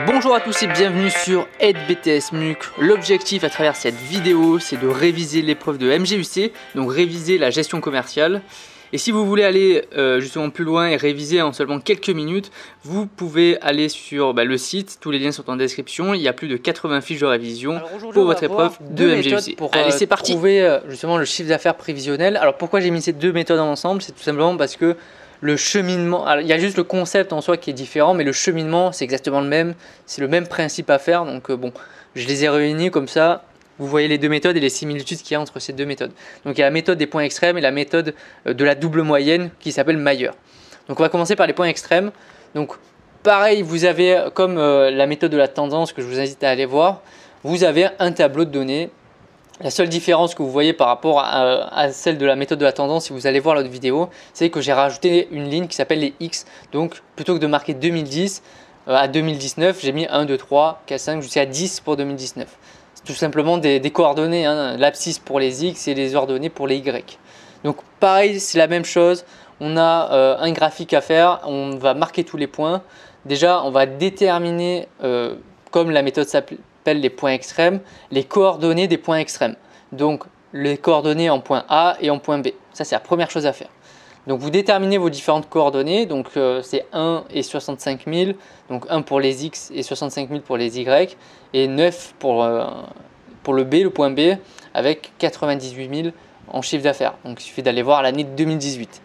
Bonjour à tous et bienvenue sur Aide BTS MUC. L'objectif à travers cette vidéo, c'est de réviser l'épreuve de MGUC, donc réviser la gestion commerciale. Et si vous voulez aller justement plus loin et réviser en seulement quelques minutes, vous pouvez aller sur le site, tous les liens sont en description. Il y a plus de 80 fiches de révision pour votre épreuve de MGUC. Allez, c'est parti. Trouver justement le chiffre d'affaires prévisionnel. Alors pourquoi j'ai mis ces deux méthodes ensemble? C'est tout simplement parce que le cheminement, alors, il y a juste le concept en soi qui est différent, mais le cheminement c'est exactement le même, c'est le même principe à faire. Donc bon, je les ai réunis comme ça. Vous voyez les deux méthodes et les similitudes qu'il y a entre ces deux méthodes. Donc il y a la méthode des points extrêmes et la méthode de la double moyenne qui s'appelle Mayer. Donc on va commencer par les points extrêmes. Donc pareil, vous avez comme la méthode de la tendance que je vous invite à aller voir, vous avez un tableau de données. La seule différence que vous voyez par rapport à celle de la méthode de la tendance, si vous allez voir l'autre vidéo, c'est que j'ai rajouté une ligne qui s'appelle les X. Donc plutôt que de marquer 2010 à 2019, j'ai mis 1, 2, 3, 4, 5 jusqu'à 10 pour 2019. C'est tout simplement des coordonnées, hein, l'abscisse pour les X et les ordonnées pour les Y. Donc pareil, c'est la même chose. On a un graphique à faire, on va marquer tous les points. Déjà, on va déterminer, comme la méthode s'appelle les points extrêmes, les coordonnées des points extrêmes. Donc les coordonnées en point A et en point B. Ça, c'est la première chose à faire. Donc vous déterminez vos différentes coordonnées. Donc c'est 1 et 65 000. Donc 1 pour les X et 65 000 pour les Y. Et 9 pour le B, le point B, avec 98 000 en chiffre d'affaires. Donc il suffit d'aller voir l'année 2018.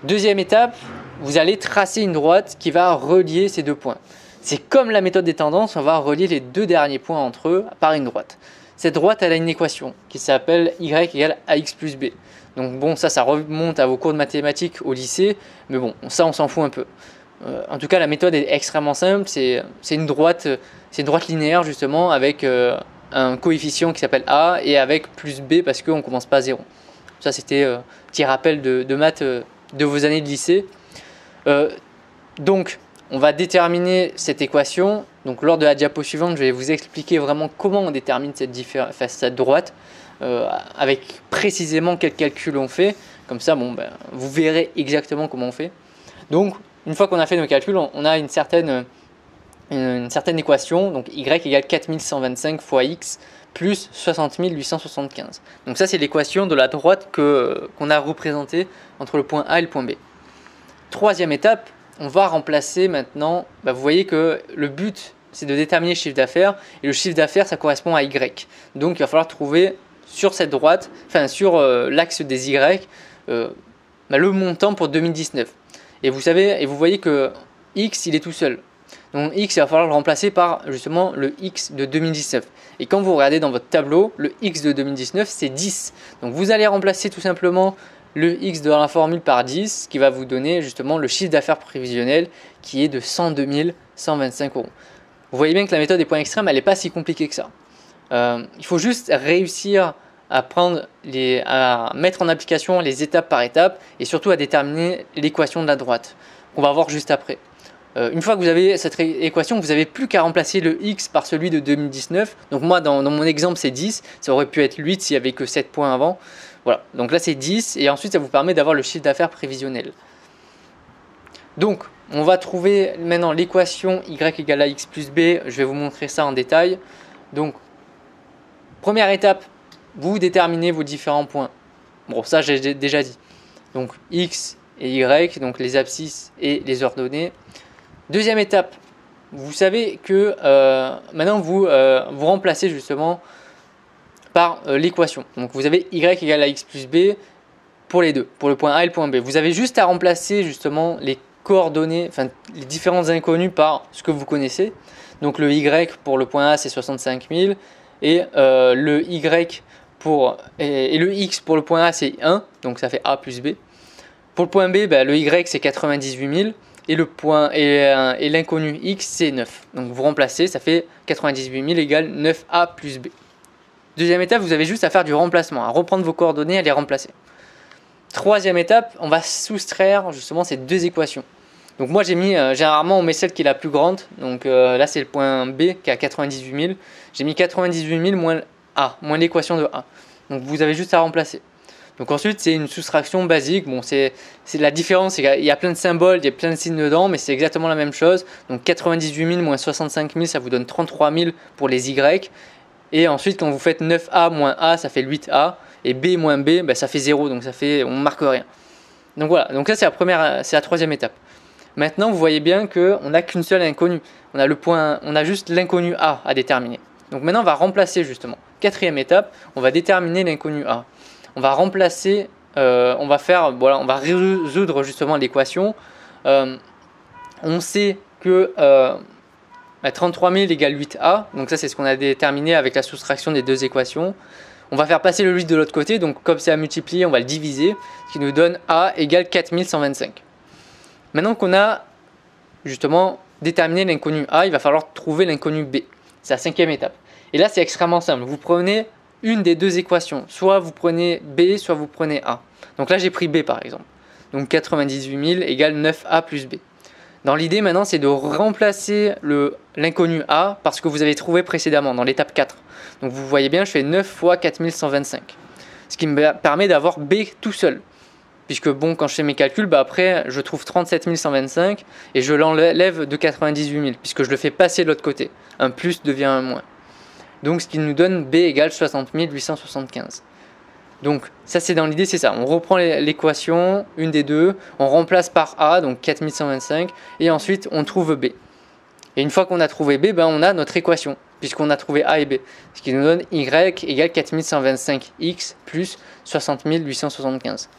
Deuxième étape, vous allez tracer une droite qui va relier ces deux points. C'est comme la méthode des tendances, on va relier les deux derniers points entre eux par une droite. Cette droite, elle a une équation qui s'appelle y égale ax plus b. Donc bon, ça remonte à vos cours de mathématiques au lycée, mais bon, ça on s'en fout un peu. En tout cas, la méthode est extrêmement simple, c'est une droite linéaire justement avec un coefficient qui s'appelle a et avec plus b parce qu'on ne commence pas à 0. Ça c'était un petit rappel de maths de vos années de lycée. Donc, on va déterminer cette équation. Donc lors de la diapo suivante, je vais vous expliquer vraiment comment on détermine cette droite, avec précisément quel calcul on fait. Comme ça, vous verrez exactement comment on fait. Donc une fois qu'on a fait nos calculs, on a une certaine équation. Donc y égale 4125 fois x plus 60 875. Donc ça, c'est l'équation de la droite qu'on a représentée entre le point A et le point B. Troisième étape, on va remplacer maintenant, vous voyez que le but c'est de déterminer le chiffre d'affaires et le chiffre d'affaires ça correspond à Y. Donc il va falloir trouver sur cette droite, sur l'axe des Y, le montant pour 2019. Et vous voyez que X il est tout seul. Donc X il va falloir le remplacer par justement le X de 2019. Et quand vous regardez dans votre tableau, le X de 2019 c'est 10. Donc vous allez remplacer tout simplement le X de la formule par 10 qui va vous donner justement le chiffre d'affaires prévisionnel qui est de 102 125 euros. Vous voyez bien que la méthode des points extrêmes elle n'est pas si compliquée que ça. Il faut juste réussir à mettre en application les étapes par étape et surtout à déterminer l'équation de la droite qu'on va voir juste après. Une fois que vous avez cette équation, vous n'avez plus qu'à remplacer le X par celui de 2019. Donc moi dans mon exemple c'est 10, ça aurait pu être 8 s'il n'y avait que 7 points avant. Voilà, donc là c'est 10 et ensuite ça vous permet d'avoir le chiffre d'affaires prévisionnel. Donc on va trouver maintenant l'équation y égale à x plus b, je vais vous montrer ça en détail. Donc première étape, vous déterminez vos différents points. Bon ça j'ai déjà dit. Donc x et y, donc les abscisses et les ordonnées. Deuxième étape, vous savez que maintenant vous remplacez justement par l'équation. Donc vous avez y égale à x plus b pour les deux, pour le point A et le point B. Vous avez juste à remplacer justement les coordonnées, les différentes inconnues par ce que vous connaissez. Donc le y pour le point A c'est 65 000 et le y et le x pour le point A c'est 1, donc ça fait A plus B. Pour le point B, le y c'est 98 000 et le point et l'inconnu x c'est 9. Donc vous remplacez, ça fait 98 000 égale 9A plus B. Deuxième étape, vous avez juste à faire du remplacement, à reprendre vos coordonnées et à les remplacer. Troisième étape, on va soustraire justement ces deux équations. Donc moi j'ai mis, généralement on met celle qui est la plus grande, donc là c'est le point B qui a 98 000. J'ai mis 98 000 moins A, moins l'équation de A. Donc vous avez juste à remplacer. Donc ensuite, c'est une soustraction basique. Bon, c'est la différence, c'est qu'il y a plein de symboles, il y a plein de signes dedans, mais c'est exactement la même chose. Donc 98 000 moins 65 000, ça vous donne 33 000 pour les Y. Et ensuite, quand vous faites 9A moins A, ça fait 8A. Et B moins B, ben, ça fait 0, donc on ne marque rien. Donc voilà, donc ça c'est la troisième étape. Maintenant, vous voyez bien qu'on n'a qu'une seule inconnue. On a juste l'inconnu A à déterminer. Donc maintenant, on va remplacer justement. Quatrième étape, on va déterminer l'inconnu A. On va remplacer, on va résoudre justement l'équation. On sait que 33 000 égale 8A. Donc ça, c'est ce qu'on a déterminé avec la soustraction des deux équations. On va faire passer le 8 de l'autre côté. Donc comme c'est à multiplier, on va le diviser. Ce qui nous donne A égale 4125. Maintenant qu'on a justement déterminé l'inconnu A, il va falloir trouver l'inconnu B. C'est la cinquième étape. Et là, c'est extrêmement simple. Vous prenez une des deux équations. Soit vous prenez B, soit vous prenez A. Donc là, j'ai pris B par exemple. Donc 98 000 égale 9A plus B. Dans l'idée maintenant, c'est de remplacer l'inconnu A par ce que vous avez trouvé précédemment dans l'étape 4. Donc vous voyez bien, je fais 9 fois 4125. Ce qui me permet d'avoir B tout seul. Puisque bon, quand je fais mes calculs, après je trouve 37 125 et je l'enlève de 98 000 puisque je le fais passer de l'autre côté. Un plus devient un moins. Donc ce qui nous donne B égale 60 875. Donc ça c'est dans l'idée, c'est ça. On reprend l'équation, une des deux, on remplace par A, donc 4125, et ensuite on trouve B. Et une fois qu'on a trouvé B, on a notre équation, puisqu'on a trouvé A et B. Ce qui nous donne Y égale 4125X plus 60 875.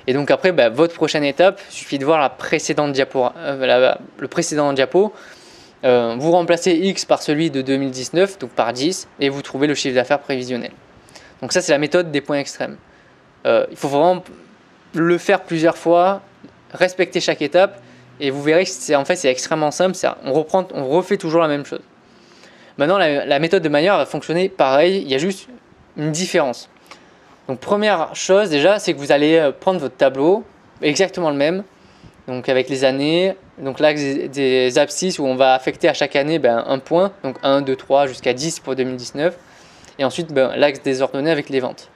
Et donc après, votre prochaine étape, il suffit de voir le précédent diapo. Vous remplacez X par celui de 2019, donc par 10, et vous trouvez le chiffre d'affaires prévisionnel. Donc ça, c'est la méthode des points extrêmes. Il faut vraiment le faire plusieurs fois, respecter chaque étape, et vous verrez que c'est extrêmement simple. On refait toujours la même chose. Maintenant, la méthode de Mayer va fonctionner pareil, il y a juste une différence. Donc première chose déjà, c'est que vous allez prendre votre tableau, exactement le même, donc avec les années, donc l'axe des abscisses où on va affecter à chaque année un point, donc 1, 2, 3 jusqu'à 10 pour 2019, et ensuite l'axe des ordonnées avec les ventes.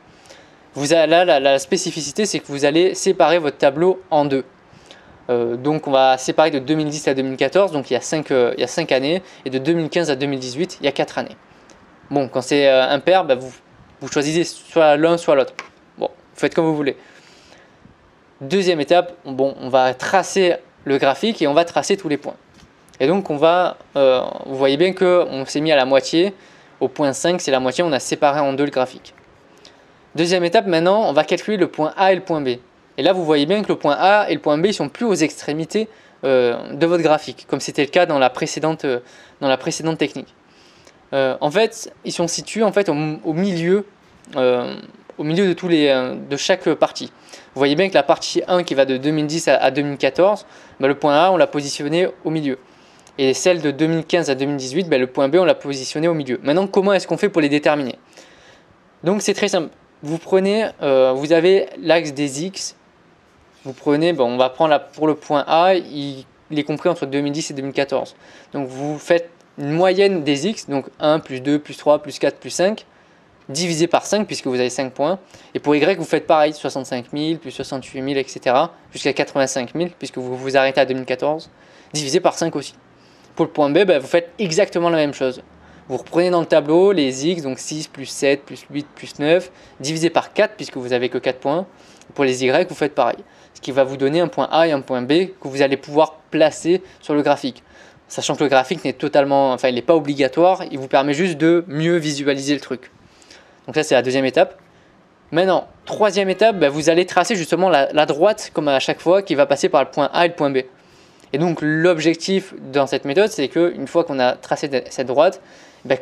La spécificité, c'est que vous allez séparer votre tableau en deux. Donc on va séparer de 2010 à 2014, donc il y a 5 années, et de 2015 à 2018, il y a 4 années. Bon, quand c'est impair, vous choisissez soit l'un soit l'autre. Bon, vous faites comme vous voulez. Deuxième étape, on va tracer le graphique et on va tracer tous les points. Et donc vous voyez bien qu'on s'est mis à la moitié, au point 5 c'est la moitié, on a séparé en deux le graphique. Deuxième étape, maintenant on va calculer le point A et le point B. Et là vous voyez bien que le point A et le point B ils sont plus aux extrémités de votre graphique, comme c'était le cas dans la précédente technique. En fait, ils sont situés au milieu de chaque partie. Vous voyez bien que la partie 1 qui va de 2010 à 2014, le point A, on l'a positionné au milieu. Et celle de 2015 à 2018, le point B, on l'a positionné au milieu. Maintenant, comment est-ce qu'on fait pour les déterminer? Donc, c'est très simple. Vous avez l'axe des X. Vous prenez, on va prendre pour le point A, il est compris entre 2010 et 2014. Donc, vous faites une moyenne des X, donc 1, plus 2, plus 3, plus 4, plus 5, divisé par 5 puisque vous avez 5 points. Et pour Y, vous faites pareil, 65 000, plus 68 000, etc. jusqu'à 85 000 puisque vous vous arrêtez à 2014, divisé par 5 aussi. Pour le point B, vous faites exactement la même chose. Vous reprenez dans le tableau les X, donc 6, plus 7, plus 8, plus 9, divisé par 4 puisque vous n'avez que 4 points. Pour les Y, vous faites pareil. Ce qui va vous donner un point A et un point B que vous allez pouvoir placer sur le graphique. Sachant que le graphique n'est il n'est pas obligatoire, il vous permet juste de mieux visualiser le truc. Donc ça c'est la deuxième étape. Maintenant, troisième étape, vous allez tracer justement la droite comme à chaque fois qui va passer par le point A et le point B. Et donc l'objectif dans cette méthode, c'est qu'une fois qu'on a tracé cette droite,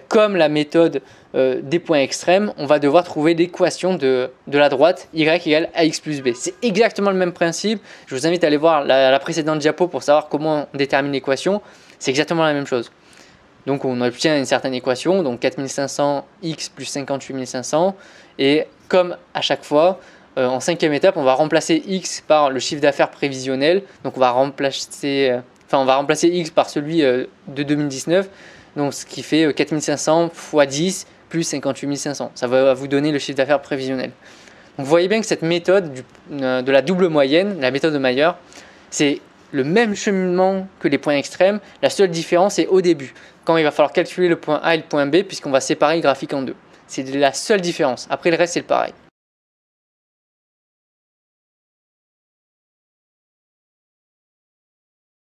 comme la méthode des points extrêmes, on va devoir trouver l'équation de la droite y égale ax plus b. C'est exactement le même principe. Je vous invite à aller voir la précédente diapo pour savoir comment on détermine l'équation. C'est exactement la même chose. Donc on obtient une certaine équation, donc 4500x plus 58 500. Et comme à chaque fois, en cinquième étape, on va remplacer x par le chiffre d'affaires prévisionnel. Donc on va remplacer x par celui de 2019. Donc ce qui fait 4500 x 10 plus 58 500. Ça va vous donner le chiffre d'affaires prévisionnel. vous voyez bien que cette méthode de la double moyenne, la méthode de Mayer, c'est le même cheminement que les points extrêmes. La seule différence est au début, quand il va falloir calculer le point A et le point B, puisqu'on va séparer le graphique en deux. C'est la seule différence. Après, le reste, c'est le pareil.